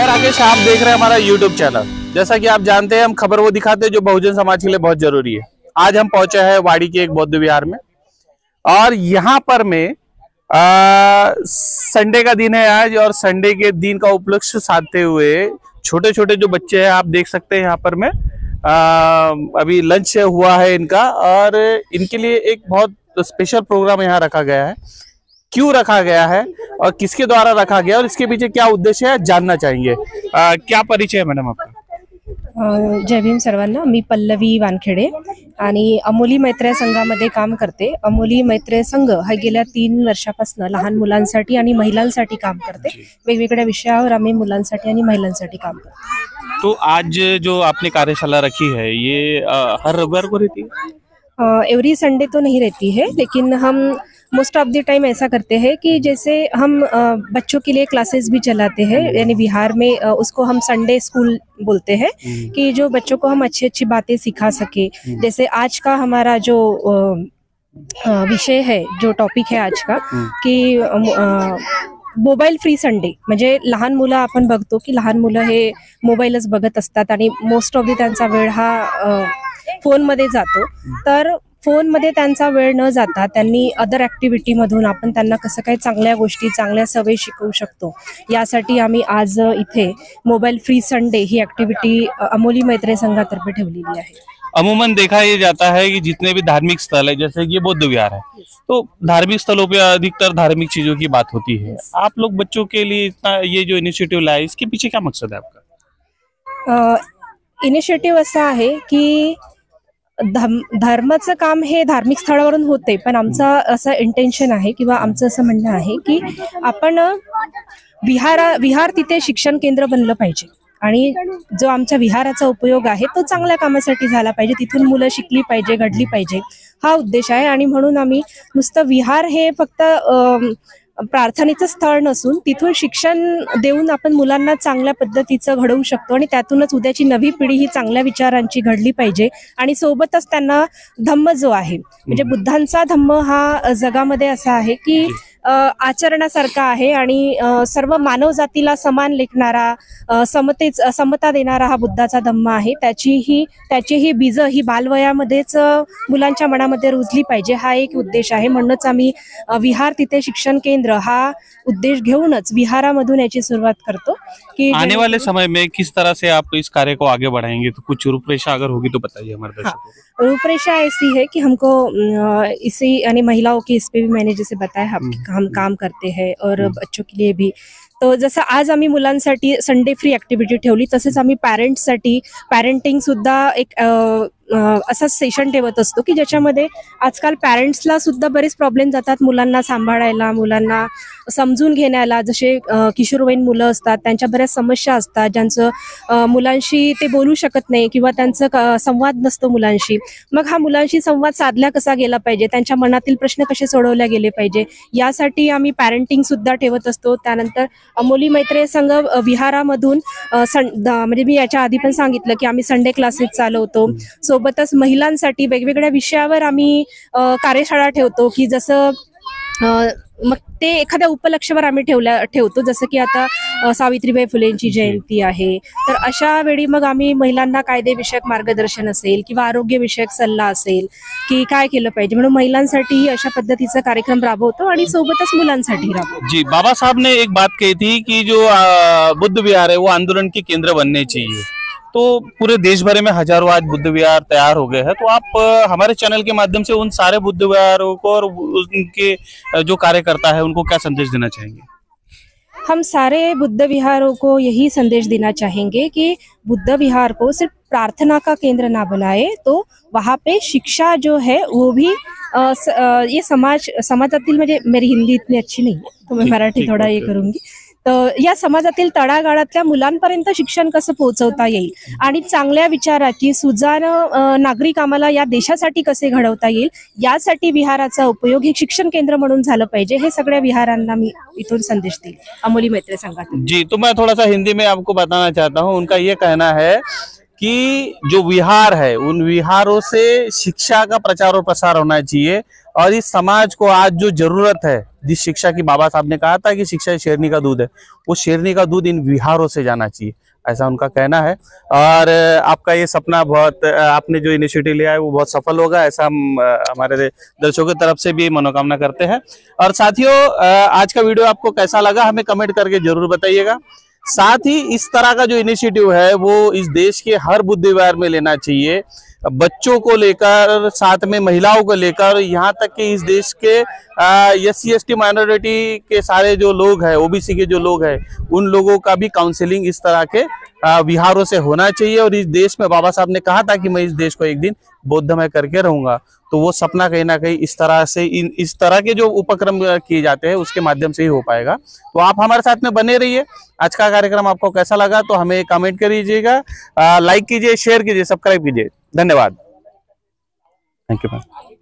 राकेश, आप देख रहे हैं हमारा YouTube चैनल। जैसा कि आप जानते हैं, हम खबर वो दिखाते हैं जो बहुजन समाज के लिए बहुत जरूरी है। आज हम पहुंचे हैं वाड़ी के एक बौद्ध विहार में, और यहाँ पर में संडे का दिन है आज, और संडे के दिन का उपलक्ष्य साधते हुए छोटे छोटे जो बच्चे हैं, आप देख सकते हैं यहाँ पर में अभी लंच हुआ है इनका, और इनके लिए एक बहुत स्पेशल प्रोग्राम यहाँ रखा गया है। क्यों रखा गया है और किसके द्वारा रखा गया और इसके पीछे क्या उद्देश्य है, जानना चाहेंगे। क्या परिचय है मॅडम आपका? जय भीम सर्वांना। मी पल्लवी वानखेडे आणि अमोली मैत्रेय संघामध्ये काम करते। अमोली मैत्रेय संघ हा गेल्या 3 वर्षापासून लहान मुलांसाठी आणि महिलांसाठी काम करते। वेगवेगळ्या विषयावर आम्ही मुलांसाठी आणि महिलांसाठी काम करतो। तो आज जो आपने कार्यशाला रखी है, ये हर रविवार को रहती है? एवरी संडे तो नहीं रहती है, लेकिन हम मोस्ट ऑफ द टाइम ऐसा करते हैं कि जैसे हम बच्चों के लिए क्लासेस भी चलाते हैं, यानी बिहार में उसको हम संडे स्कूल बोलते हैं, कि जो बच्चों को हम अच्छी अच्छी बातें सिखा सके। जैसे आज का हमारा जो विषय है, जो टॉपिक है आज का, कि मोबाईल फ्री संडे। म्हणजे लहान मुलं आपण बघतो की लहान मुलं हे मोबाईलच बघत असतात आणि मोस्ट ऑफ द त्यांचा वेळ हा फोनमध्ये जातो। तर फोनमध्ये त्यांचा वेळ न जाता त्यांनी अदर ॲक्टिव्हिटी मधून आपण त्यांना कसं काय चांगल्या गोष्टी, चांगल्या सवयी शिकवू शकतो, यासाठी आम्ही आज इथे मोबाईल फ्री संडे ही ॲक्टिव्हिटी अमोली मैत्रेय संघातर्फे ठेवलेली आहे। अमूमन देखा ये जाता है कि जितने भी धार्मिक स्थल है, जैसे कि ये बौद्ध विहार है, तो धार्मिक स्थलों पे अधिकतर धार्मिक चीजों की बात होती है। आप लोग बच्चों के लिए इतना ये जो इनिशिएटिव लाए, इसके पीछे क्या मकसद है आपका? इनिशिएटिव असा आहे की धर्माचं काम हे धार्मिक स्थळावरून होते, पण आमचं असं इंटेन्शन आहे किंवा आमचं असं म्हणणं आहे की आपण विहार तिथे शिक्षण केंद्र बनलं पाहिजे, आणि जो आमच्या विहाराचा उपयोग आहे तो चांगल्या कामासाठी झाला पाहिजे, तिथून मुलं शिकली पाहिजे, घडली पाहिजे, हा उद्देश आहे। आणि म्हणून आम्ही नुसतं विहार हे फक्त प्रार्थनेचं स्थळ नसून तिथून शिक्षण देऊन आपण मुलांना चांगल्या पद्धतीचं घडवू शकतो, आणि त्यातूनच उद्याची नवी पिढी ही चांगल्या विचारांची घडली पाहिजे। आणि सोबतच त्यांना धम्म जो आहे, म्हणजे बुद्धांचा धम्म हा जगामध्ये असा आहे की आचरणासारखा आहे आणि सर्व मानव जातीला समान लेखणारा, समता देणारा हा बुद्धाचा धम्म आहे. त्याची बीज ही बालवयामध्येच मुलांच्या मनामध्ये रुजली पाहिजे, हा एक उद्देश आहे. म्हणूनच आम्ही विहार तिथे शिक्षण केंद्र हा उद्देश घेऊनच विहारामधून याची सुरुवात करतो की आने वाले समय में किस तरह से आप इस कार्य को आगे बढ़ाएंगे, तो कुछ रूपरेखा अगर होगी तो बताइए हमारे दर्शकों को। रूपरेखा ऐसी है कि हमको इसी यानी महिलाओं की इस पे भी मैंने जैसे बताया हम काम करते हैं और बच्चों के लिए भी. तो जसं आज आम्ही मुलांसाठी संडे फ्री ऍक्टिव्हिटी ठेवली, तसेच आम्ही पॅरेंट्ससाठी पॅरेंटिंग सुद्धा एक असा सेशन ठेवत असतो की ज्याच्यामध्ये आजकाल पॅरेंट्सला सुद्धा बरेच प्रॉब्लेम जातात मुलांना सांभाळायला, मुलांना समजून घेण्याला. जसे किशोरवयीन मुलं असतात, त्यांच्या बऱ्याच समस्या असतात, ज्यांचं मुलांशी ते बोलू शकत नाही किंवा त्यांचं संवाद नसतो मुलांशी. मग हा मुलांशी संवाद साधला कसा गेला पाहिजे, त्यांच्या मनातील प्रश्न कसे सोडवले गेले पाहिजे, यासाठी आम्ही पॅरेंटिंग सुद्धा ठेवत असतो. त्यानंतर अमोली मैत्रे संघ विहारामधून म्हणजे मी याच्या आधी पण सांगितलं की आम्ही संडे क्लासेस चालवतो. सोबतच महिलांसाठी वेगवेगळ्या विषयावर आम्ही कार्यशाळा ठेवतो की जसं मग ते एखाद्या उपलक्ष्यावर आम्ही ठेवतो. जसं की आता सावित्रीबाई फुलेंची जयंती आहे, तर अशा वेळी मग आम्ही महिलांना कायदेविषयक मार्गदर्शन असेल किंवा आरोग्यविषयक सल्ला असेल की काय केलं पाहिजे, म्हणून महिलांसाठी अशा पद्धतीचा कार्यक्रम राबवतो आणि सोबतच मुलांसाठी राबवतो. जी, बाबा साहब ने एक बात कही थी कि जो बुद्ध विहार है वो आंदोलन के केंद्र बनने चाहिए, तो पूरे देश भर में हजारों आज बुद्ध विहार तैयार हो गए हैं. तो आप हमारे चैनल के माध्यम से उन सारे बुद्ध विहारों को और उनके जो कार्यकर्ता है उनको क्या संदेश देना चाहेंगे? हम सारे बुद्ध विहारों को यही संदेश देना चाहेंगे कि बुद्ध विहार को सिर्फ प्रार्थना का केंद्र ना बनाए, तो वहाँ पे शिक्षा जो है वो भी ये समाजातील, म्हणजे मेरी हिंदी इतनी अच्छी नहीं है तो मैं मराठी थोड़ा ये करूंगी. तर या समाजातील तळागाळातल्या मुलांपर्यंत शिक्षण कसं पोहोचवता येईल आणि चांगल्या विचाराची सुजाण नागरिक आम्हाला या देशासाठी कसे घडवता येईल, यासाठी विहाराचा उपयोग हे शिक्षण केंद्र म्हणून झालं पाहिजे, हे सगळ्या विहारांना मी इथून संदेश देईल अमोली मैत्रे संघात. जी, तो मैं थोड़ा सा हिंदी में आपको बताना चाहता हूँ. उनका ये कहना है कि जो विहार है उन विहारों से शिक्षा का प्रचार और प्रसार होना चाहिए, और इस समाज को आज जो जरूरत है, जिस शिक्षा की बाबा साहब ने कहा था कि शिक्षा शेरनी का दूध है, वो शेरनी का दूध इन विहारों से जाना चाहिए, ऐसा उनका कहना है. और आपका ये सपना बहुत, आपने जो इनिशिएटिव लिया है वो बहुत सफल होगा, ऐसा हम हमारे दर्शकों की तरफ से भी मनोकामना करते हैं. और साथियों, आज का वीडियो आपको कैसा लगा हमें कमेंट करके जरूर बताइएगा. साथ ही इस तरह का जो इनिशिएटिव है वो इस देश के हर बुद्ध विहार में लेना चाहिए, बच्चों को लेकर, साथ में महिलाओं को लेकर, यहाँ तक कि इस देश के SC/ST माइनॉरिटी के सारे जो लोग हैं, OBC के जो लोग हैं, उन लोगों का भी काउंसलिंग इस तरह के विहारों से होना चाहिए. और इस देश में बाबा साहब ने कहा था कि मैं इस देश को एक दिन बौद्धमय करके रहूंगा, तो वो सपना कहीं ना कहीं इस तरह से इस तरह के जो उपक्रम किए जाते हैं उसके माध्यम से ही हो पाएगा. तो आप हमारे साथ में बने रहिए. आज का कार्यक्रम आपको कैसा लगा तो हमें कमेंट करिएगा, लाइक कीजिए, शेयर कीजिए, सब्सक्राइब कीजिए. धन्यवाद. Thank you ma'am.